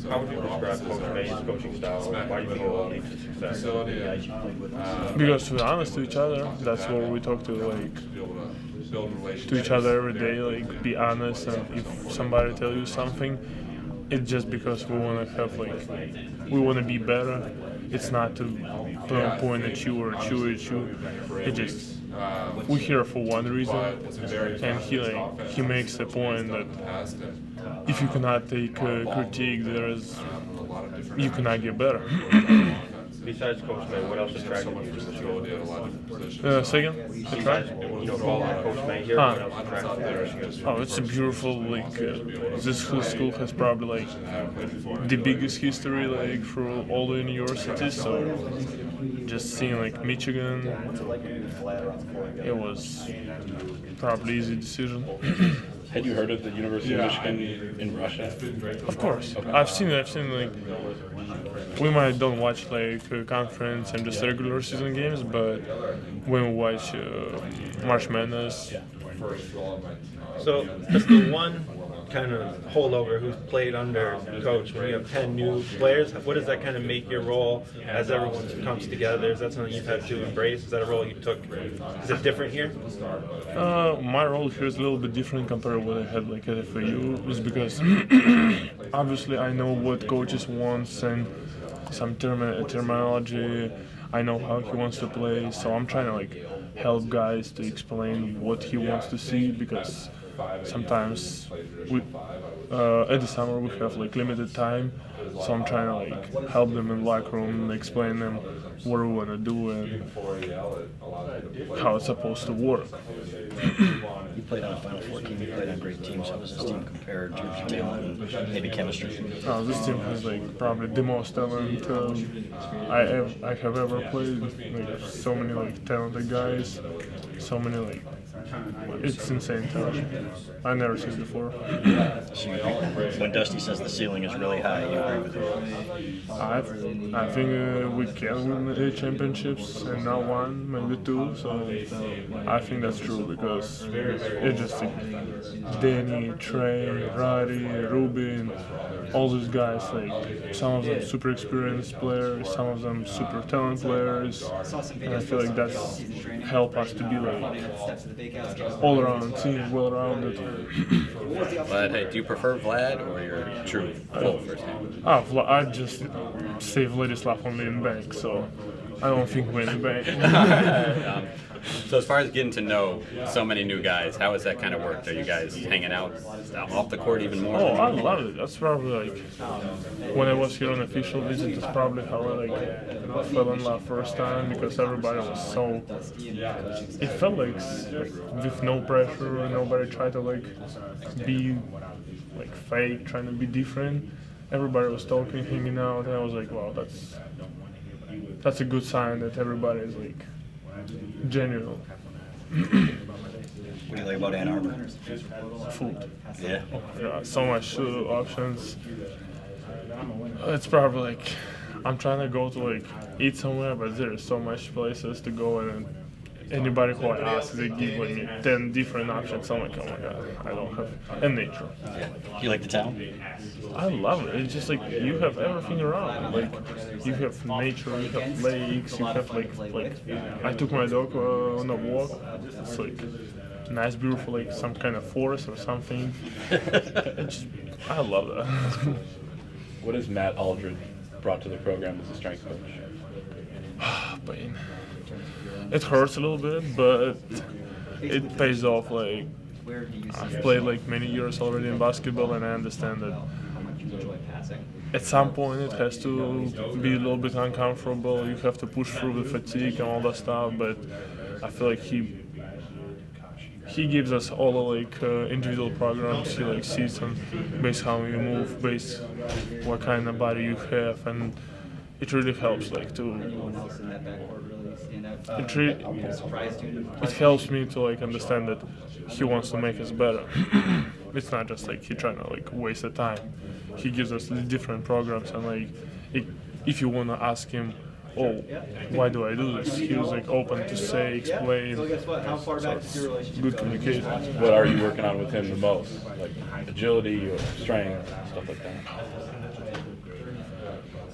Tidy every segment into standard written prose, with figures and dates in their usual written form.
How would you describe Coach May's coaching style? Why do you think it will lead to success? Because we're honest to each other. That's what we talk to each other every day. Like, be honest, and if somebody tells you something, it's just because we want to have we want to be better. It's not to point at you or chew at you. It just we're here for one reason, and he makes the point that if you cannot take critique, you cannot get better. Besides Coach May, what else attracted you to the show? Second, Besides, following Coach May here, what else attracted you to the show? Oh, it's a beautiful, this school has probably, the biggest history, through all the universities, so just seeing, Michigan, it was probably easy decision. Had you heard of the University of Michigan in Russia? Of course. Okay. I've seen we might don't watch conference and just regular season games, but when we watch March Madness. So that's the one kind of holdover who's played under coach. When you have 10 new players, what does that kind of make your role as everyone comes together? Is that something you've had to embrace? Is that a role you took? Is it different here? My role here is a little bit different compared to what I had at FAU, is because obviously I know what coaches wants and some terminology. I know how he wants to play, so I'm trying to help guys to explain what he wants to see, because sometimes at the summer we have limited time, so I'm trying to help them in locker room and explain them what we want to do and how it's supposed to work. You played on a Final Four team, you played on great teams. How does this team compare to your talent and maybe chemistry? This team has probably the most talent I have ever played. So many talented guys, so many it's insane talent. I never seen it before. So when Dusty says the ceiling is really high, you agree with him? I think we can win 8 championships and not 1, maybe 2. So I think that's true, because it's just Danny, Trey, Roddy, Rubin, all these guys. Some of them super experienced players, some of them super talented players, and I feel that's help us to be all-around team, well-rounded. But hey, do you prefer Vlad or your true full first name? I just say Vladislav only in bank, so I don't think we're in bank. So as far as getting to know so many new guys, how has that kind of worked? Are you guys hanging out off the court even more? Oh, I love it. That's probably when I was here on official visit, that's probably how I fell in love first time, because everybody was so. It felt with no pressure, nobody tried to be fake, trying to be different. Everybody was talking, hanging out, and I was wow, that's a good sign that everybody is genuine. What do you like about Ann Arbor? Food. Yeah. Yeah, so much options. It's probably I'm trying to go to eat somewhere, but there's so much places to go, and anybody who I ask, they give me 10 different options. I'm oh my god, I don't have. And nature. Yeah. You like the town? I love it. It's just you have everything around. You have nature, you have lakes, you have I took my dog on a walk. It's nice, beautiful, some kind of forest or something. I love that. What has Matt Aldred brought to the program as a strength coach? Pain. It hurts a little bit, but it pays off. I've played many years already in basketball, and I understand that at some point it has to be a little bit uncomfortable. You have to push through the fatigue and all that stuff, but I feel he gives us all the individual programs. He sees them based how you move, based what kind of body you have, and it really helps it helps me to understand that he wants to make us better. It's not just he trying to waste the time. He gives us different programs, and if you want to ask him, oh, why do I do this? He was open to say, explain. So it's good communication. What are you working on with him the most? Agility or strength, stuff like that?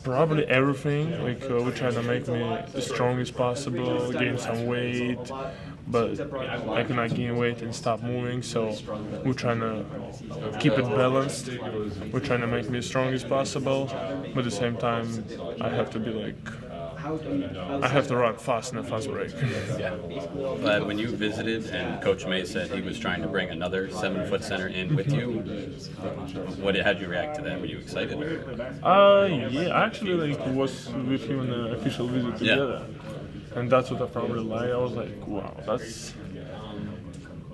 Probably everything. Like we're trying to make me as strong as possible, gain some weight, but I cannot gain weight and stop moving. So we're trying to keep it balanced. We're trying to make me as strong as possible, but at the same time, I have to be like, I have to run fast in a fast break. Yeah. Vlad, when you visited and Coach May said he was trying to bring another 7-foot center in with you, how'd you react to that? Were you excited? Yeah, I actually like was with him on an official visit together, and that's what I probably like. I was like, wow, that's.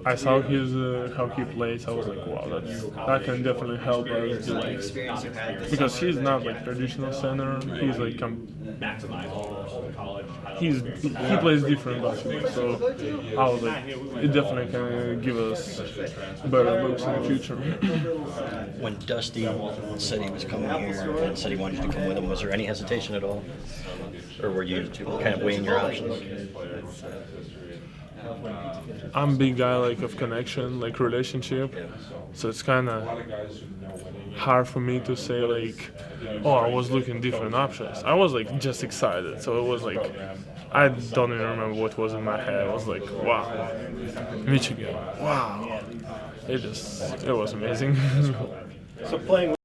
I saw his how he plays. I was like, wow, that can definitely help us. Like, because he's not like traditional center. He's like he plays different basketball. So I was like, it definitely can give us better looks in the future. When Dusty said he was coming here and said he wanted you to come with him, was there any hesitation at all? Or were you kind of weighing your options? I'm a big guy like of connection, like relationship. So it's kind of hard for me to say like, oh, I was looking different options. I was like just excited. So it was like, I don't even remember what was in my head. I was like, wow, Michigan, wow. It was amazing. So playing